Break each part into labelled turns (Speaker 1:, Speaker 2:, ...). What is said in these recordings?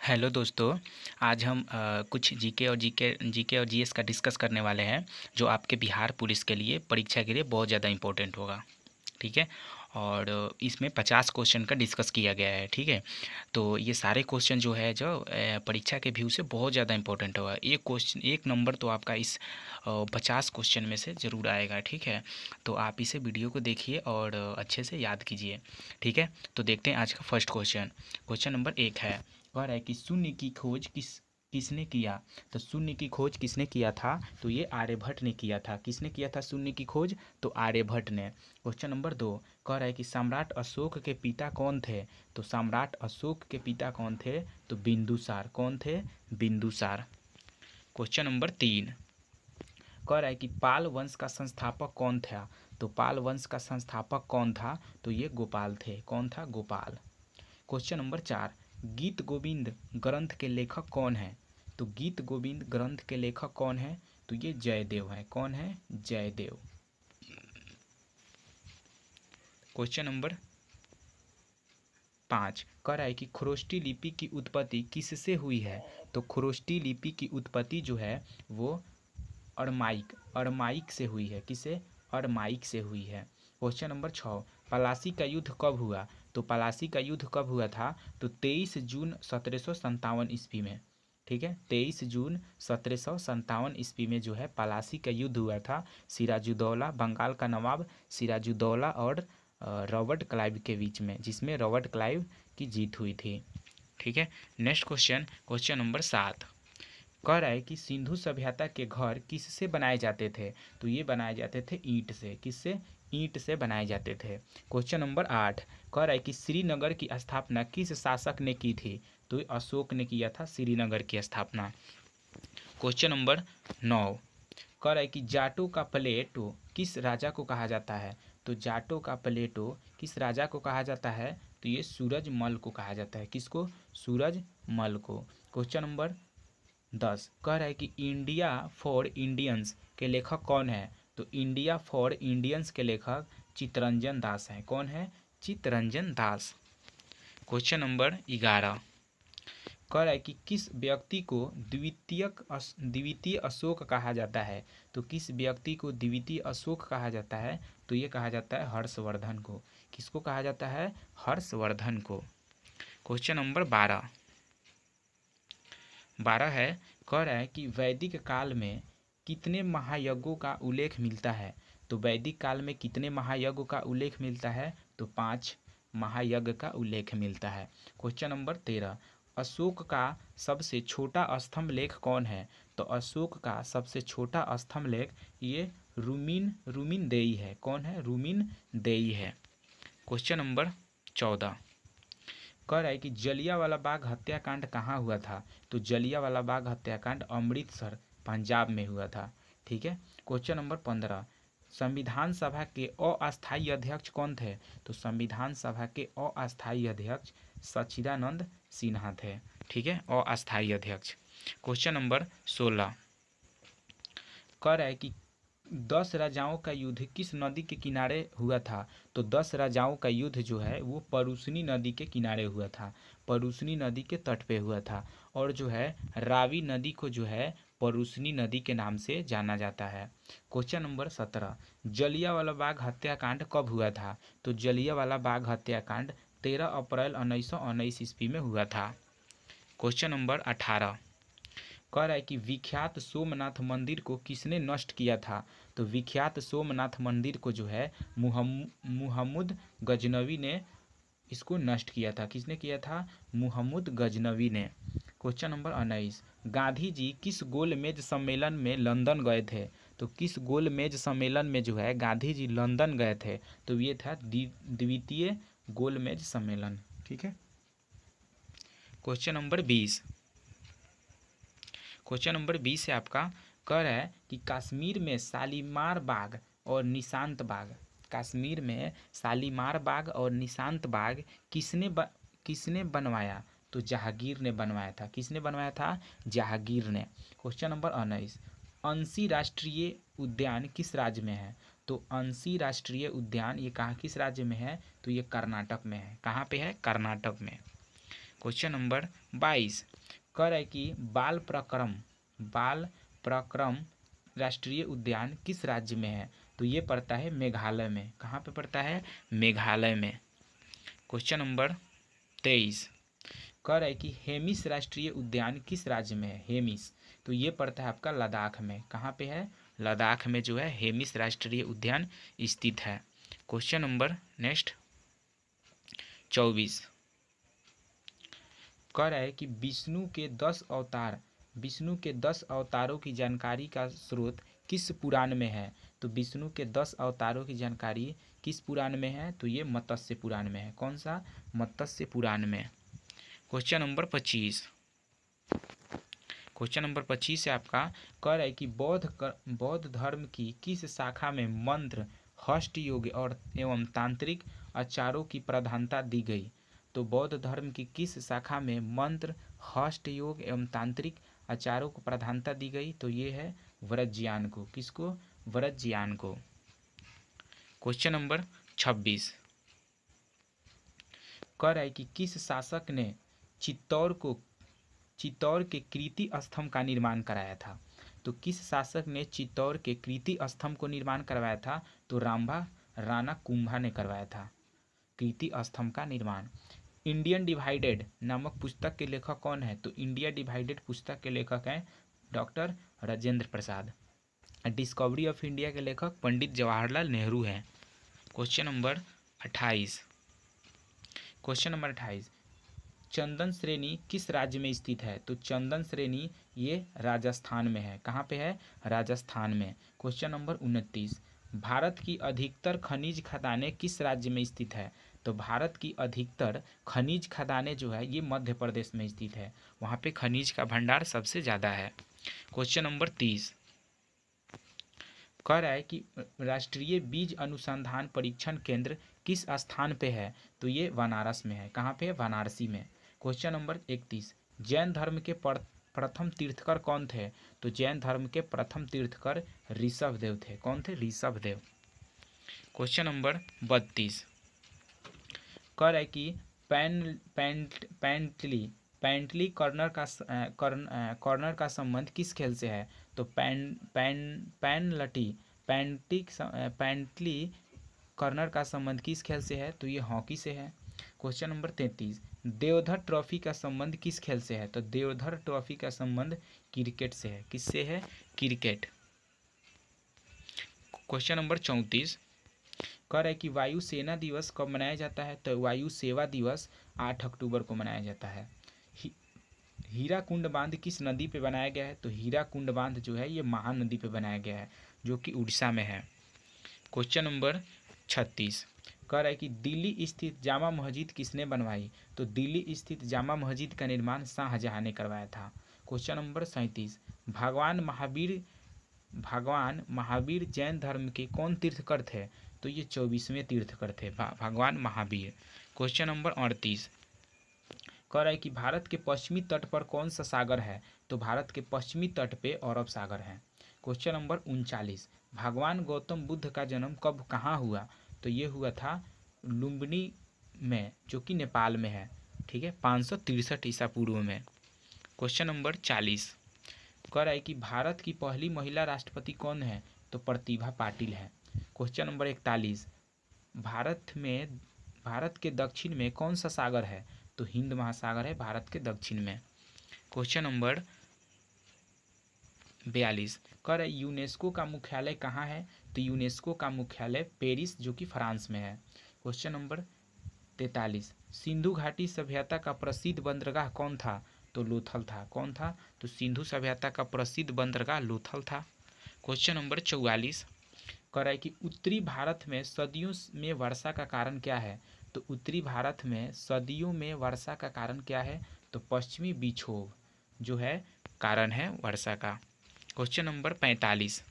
Speaker 1: Hello दोस्तों। आज हम कुछ जीके और जीएस का डिस्कस करने वाले हैं जो आपके बिहार पुलिस के लिए परीक्षा के लिए बहुत ज़्यादा इम्पोर्टेंट होगा। ठीक है। और इसमें 50 क्वेश्चन का डिस्कस किया गया है। ठीक है। तो ये सारे क्वेश्चन जो है जो परीक्षा के व्यू से बहुत ज़्यादा इम्पोर्टेंट होगा। एक क्वेश्चन एक नंबर तो आपका इस 50 क्वेश्चन में से ज़रूर आएगा। ठीक है। तो आप इसे वीडियो को देखिए और अच्छे से याद कीजिए। ठीक है। तो देखते हैं आज का फर्स्ट क्वेश्चन। क्वेश्चन नंबर 1 है, कह रहा है कि शून्य की खोज किसने किया। तो शून्य की खोज किसने किया था? तो ये आर्यभट्ट ने किया था। किसने किया था शून्य की खोज? तो आर्यभट्ट ने। क्वेश्चन नंबर 2 कह रहा है कि सम्राट अशोक के पिता कौन थे। तो सम्राट अशोक के पिता कौन थे? तो बिंदुसार। कौन थे? बिंदुसार। क्वेश्चन नंबर 3 कह रहा है कि पाल वंश का संस्थापक कौन था। तो पाल वंश का संस्थापक कौन था? तो ये गोपाल थे। कौन था? गोपाल। क्वेश्चन नंबर 4 गीत गोविंद ग्रंथ के लेखक कौन है। तो गीत गोविंद ग्रंथ के लेखक कौन है? तो ये जयदेव है। कौन है? जयदेव। क्वेश्चन नंबर 5 कह रहा है कि खरोष्टी लिपि की उत्पत्ति किससे हुई है। तो खरोष्टी लिपि की उत्पत्ति जो है वो अरमाइक से हुई है। किसे? अरमाइक से हुई है। क्वेश्चन नंबर 6 पलासी का युद्ध कब हुआ। तो पलासी का युद्ध कब हुआ था? तो 23 जून 1757 ईस्वी में। ठीक है। 23 जून 1757 ईस्वी में जो है पलासी का युद्ध हुआ था। सिराजुद्दौला, बंगाल का नवाब सिराजुद्दौला और रॉबर्ट क्लाइव के बीच में, जिसमें रॉबर्ट क्लाइव की जीत हुई थी। ठीक है। नेक्स्ट क्वेश्चन, क्वेश्चन नंबर 7 कह रहा है कि सिंधु सभ्यता के घर किससे बनाए जाते थे। तो ये बनाए जाते थे ईंट से। किससे? ईंट से बनाए जाते थे। क्वेश्चन नंबर 8 कह रहा है कि श्रीनगर की स्थापना किस शासक ने की थी। तो अशोक ने किया था श्रीनगर की स्थापना। क्वेश्चन नंबर 9 कह रहा है कि जाटो का प्लेटो किस राजा को कहा जाता है। तो जाटो का प्लेटो किस राजा को कहा जाता है? तो ये सूरजमल को कहा जाता है। किसको? सूरजमल को। क्वेश्चन नंबर 10 कह रहा है कि इंडिया फॉर इंडियंस के लेखक कौन है। तो इंडिया फॉर इंडियंस के लेखक चित्तरंजन दास हैं। कौन है? चित्तरंजन दास। क्वेश्चन नंबर 11 कह रहा है कि किस व्यक्ति को द्वितीय अशोक कहा जाता है। तो किस व्यक्ति को द्वितीय अशोक कहा जाता है? तो ये कहा जाता है हर्षवर्धन को। किसको कहा जाता है? हर्षवर्धन को। क्वेश्चन नंबर 12 है, कह रहा है कि वैदिक काल में कितने महायज्ञों का उल्लेख मिलता है। तो वैदिक काल में कितने महायज्ञों का उल्लेख मिलता है? तो 5 महायज्ञ का उल्लेख मिलता है। क्वेश्चन नंबर 13 अशोक का सबसे छोटा स्तंभ लेख कौन है। तो अशोक का सबसे छोटा स्तंभ लेख ये रूमिन देई है। कौन है? रूमिन देई है। क्वेश्चन नंबर 14 कह रहा है कि जलियांवाला बाग हत्याकांड कहाँ हुआ था। तो जलियांवाला बाग हत्याकांड अमृतसर पंजाब में हुआ था। ठीक है। क्वेश्चन नंबर 15 संविधान सभा के अस्थायी अध्यक्ष कौन थे। तो संविधान सभा के अस्थायी अध्यक्ष सच्चिदानंद सिन्हा थे। ठीक है। अस्थायी अध्यक्ष। क्वेश्चन नंबर 16 कह रहा है कि 10 राजाओं का युद्ध किस नदी के किनारे हुआ था। तो 10 राजाओं का युद्ध जो है वो परूसनी नदी के किनारे हुआ था। परूसनी नदी के तट पे हुआ था। और जो है रावी नदी को जो है परूसनी नदी के नाम से जाना जाता है। क्वेश्चन नंबर 17 जलियांवाला बाग हत्याकांड कब हुआ था। तो जलियांवाला बाग हत्याकांड 13 अप्रैल 1919 ईस्वी में हुआ था। क्वेश्चन नंबर 18 कह रहा है कि विख्यात सोमनाथ मंदिर को किसने नष्ट किया था। तो विख्यात सोमनाथ मंदिर को जो है मुहम्मद गजनवी ने इसको नष्ट किया था। किसने किया था? मुहम्मद गजनवी ने। क्वेश्चन नंबर 19 गांधी जी किस गोलमेज सम्मेलन में लंदन गए थे। तो किस गोलमेज सम्मेलन में जो है गांधी जी लंदन गए थे। तो ये था द्वितीय गोलमेज सम्मेलन। ठीक है। क्वेश्चन नंबर 20 क्वेश्चन नंबर 20 है आपका, कह रहा है कि कश्मीर में शालीमार बाग और निशांत बाग, कश्मीर में शालीमार बाग और निशांत बाग किसने बनवाया। तो जहांगीर ने बनवाया था। किसने बनवाया था? जहांगीर ने। क्वेश्चन नंबर 19 अंशी राष्ट्रीय उद्यान किस राज्य में है। तो अंशी राष्ट्रीय उद्यान ये कहाँ किस राज्य में है। तो ये कर्नाटक में है। कहाँ पे है? कर्नाटक में। क्वेश्चन नंबर 22 कह रहा है कि बाल प्रक्रम राष्ट्रीय उद्यान किस राज्य में है? तो ये पड़ता है मेघालय में। कहाँ पे पड़ता है? मेघालय में। क्वेश्चन नंबर 23 कह रहा है कि हेमिस राष्ट्रीय उद्यान किस राज्य में है? हेमिस, तो ये पड़ता है आपका लद्दाख में। कहाँ पे है? लद्दाख में जो है हेमिस राष्ट्रीय उद्यान स्थित है। क्वेश्चन नंबर नेक्स्ट 24 कह रहा है कि विष्णु के 10 अवतारों की जानकारी का स्रोत किस पुराण में है? तो विष्णु के 10 अवतारों की जानकारी किस पुराण में है? तो ये मत्स्य पुराण में है। कौन सा? मत्स्य पुराण में। क्वेश्चन नंबर 25 है आपका। कह रहा है कि बौद्ध धर्म की किस शाखा में मंत्र, हस्त योग और एवं तांत्रिक आचारों की प्रधानता दी गई? तो बौद्ध धर्म की किस शाखा में मंत्र, हस्त योग एवं तांत्रिक आचारों को प्रधानता दी गई? तो ये है व्रज्यान को। किसको? व्रज्यान को। क्वेश्चन नंबर 26 कह रहा है कि किस शासक ने चित्तौड़ के कीर्ति स्तंभ का निर्माण कराया था? तो किस शासक ने चित्तौड़ के कीर्ति स्तंभ को निर्माण करवाया था? तो राणा कुंभा ने करवाया था कीर्ति स्तंभ का निर्माण। इंडियन डिवाइडेड नामक पुस्तक के लेखक कौन है? तो इंडिया डिवाइडेड पुस्तक के लेखक हैं doctor Rajendra Prasad. Discovery of India के लेखक पंडित जवाहरलाल नेहरू हैं। क्वेश्चन नंबर 28 चंदन श्रेणी किस राज्य में स्थित है? तो चंदन श्रेणी ये राजस्थान में है। कहाँ पे है? राजस्थान में। क्वेश्चन नंबर 29 भारत की अधिकतर खनिज खदानें किस राज्य में स्थित है? तो भारत की अधिकतर खनिज खदानें जो है ये मध्य प्रदेश में स्थित है। वहाँ पे खनिज का भंडार सबसे ज़्यादा है। क्वेश्चन नंबर 30 कह रहा है कि राष्ट्रीय बीज अनुसंधान परीक्षण केंद्र किस स्थान पे है? तो ये बनारस में है। कहाँ पे है? वाराणसी में। क्वेश्चन नंबर 31 जैन धर्म के प्रथम तीर्थकर कौन थे? तो जैन धर्म के प्रथम तीर्थकर ऋषभदेव थे। कौन थे? ऋषभदेव। क्वेश्चन नंबर 32 कह रहा है कि पैंटली कॉर्नर का संबंध किस खेल से है? तो पैंटली कॉर्नर का संबंध किस खेल से है? तो ये हॉकी से है। क्वेश्चन नंबर 33 देवधर ट्रॉफी का संबंध किस खेल से है? तो देवधर ट्रॉफी का संबंध क्रिकेट से है। किससे है? क्रिकेट। क्वेश्चन नंबर 34 कह रहा है कि वायु सेना दिवस कब मनाया जाता है? तो वायु सेवा दिवस 8 अक्टूबर को मनाया जाता है। हीराकुंड बांध किस नदी पे बनाया गया है? तो हीराकुंड बांध जो है ये महानदी पे बनाया गया है जो कि उड़ीसा में है। क्वेश्चन नंबर 36 कह रहा है कि दिल्ली स्थित जामा मस्जिद किसने बनवाई? तो दिल्ली स्थित जामा मस्जिद का निर्माण शाहजहां ने करवाया था। क्वेश्चन नंबर 37 भगवान महावीर जैन धर्म के कौन तीर्थकर थे? तो ये 24वें तीर्थकर थे भगवान महावीर। क्वेश्चन नंबर 38 कह रहा है कि भारत के पश्चिमी तट पर कौन सा सागर है? तो भारत के पश्चिमी तट पे अरब सागर है। क्वेश्चन नंबर 39 भगवान गौतम बुद्ध का जन्म कब कहाँ हुआ? तो ये हुआ था लुम्बिनी में जो कि नेपाल में है। ठीक है, 563 ईसा पूर्व में। क्वेश्चन नंबर 40 कह रहा है कि भारत की पहली महिला राष्ट्रपति कौन है? तो प्रतिभा पाटिल है। क्वेश्चन नंबर 41 भारत के दक्षिण में कौन सा सागर है? तो हिंद महासागर है भारत के दक्षिण में। क्वेश्चन नंबर 42 कह रहा है यूनेस्को का मुख्यालय कहाँ है? तो यूनेस्को का मुख्यालय पेरिस जो कि फ्रांस में है। क्वेश्चन नंबर 43 सिंधु घाटी सभ्यता का प्रसिद्ध बंदरगाह कौन था? तो लोथल था। कौन था? तो सिंधु सभ्यता का प्रसिद्ध बंदरगाह लोथल था। क्वेश्चन नंबर 44 कह रहा है कि उत्तरी भारत में सदियों में वर्षा का कारण क्या है? तो उत्तरी भारत में सदियों में वर्षा का कारण क्या है? तो पश्चिमी विक्षोभ जो है कारण है वर्षा का। क्वेश्चन नंबर 45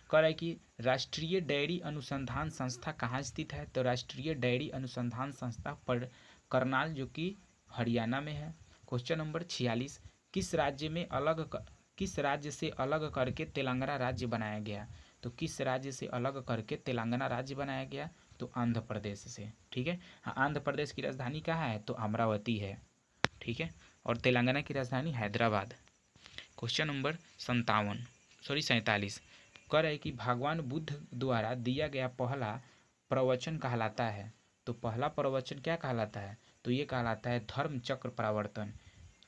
Speaker 1: कह रहा है कि राष्ट्रीय डेयरी अनुसंधान संस्था कहाँ स्थित है? तो राष्ट्रीय डेयरी अनुसंधान संस्था पर करनाल जो कि हरियाणा में है। क्वेश्चन नंबर 46 किस राज्य से अलग करके तेलंगाना राज्य बनाया गया? तो किस राज्य से अलग करके तेलंगाना राज्य बनाया गया? तो आंध्र प्रदेश से। ठीक है, हाँ, आंध्र प्रदेश की राजधानी कहाँ है? तो अमरावती है। ठीक है, और तेलंगाना की राजधानी हैदराबाद। क्वेश्चन नंबर 47 कह रहे कि भगवान बुद्ध द्वारा दिया गया पहला प्रवचन कहलाता है। तो पहला प्रवचन क्या कहलाता है? तो ये कहलाता है धर्म चक्र प्रवर्तन।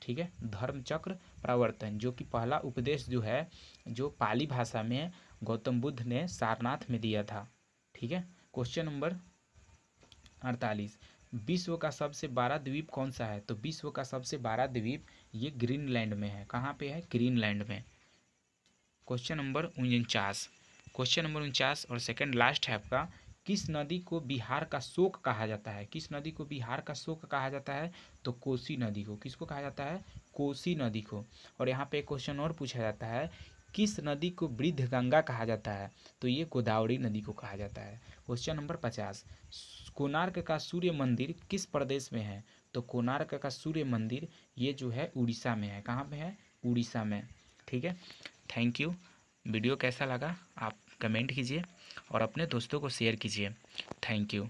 Speaker 1: ठीक है, धर्म चक्र प्रवर्तन, जो कि पहला उपदेश जो है जो पाली भाषा में गौतम बुद्ध ने सारनाथ में दिया था। ठीक है। क्वेश्चन नंबर 48 विश्व का सबसे बड़ा द्वीप कौन सा है? तो विश्व का सबसे बड़ा द्वीप ये ग्रीनलैंड में है। कहाँ पे है? ग्रीनलैंड में। क्वेश्चन नंबर 49 और सेकंड लास्ट है आपका, किस नदी को बिहार का शोक कहा जाता है? किस नदी को बिहार का शोक कहा जाता है? तो कोसी नदी को। किसको कहा जाता है? कोसी नदी को। और यहाँ पे एक क्वेश्चन और पूछा जाता है, किस नदी को वृद्ध गंगा कहा जाता है? तो ये गोदावरी नदी को कहा जाता है। क्वेश्चन नंबर 50 कोणार्क का सूर्य मंदिर किस प्रदेश में है? तो कोणार्क का सूर्य मंदिर ये जो है उड़ीसा में है। कहाँ पे है? उड़ीसा में। ठीक है। Thank you. वीडियो कैसा लगा आप कमेंट कीजिए और अपने दोस्तों को शेयर कीजिए। Thank you.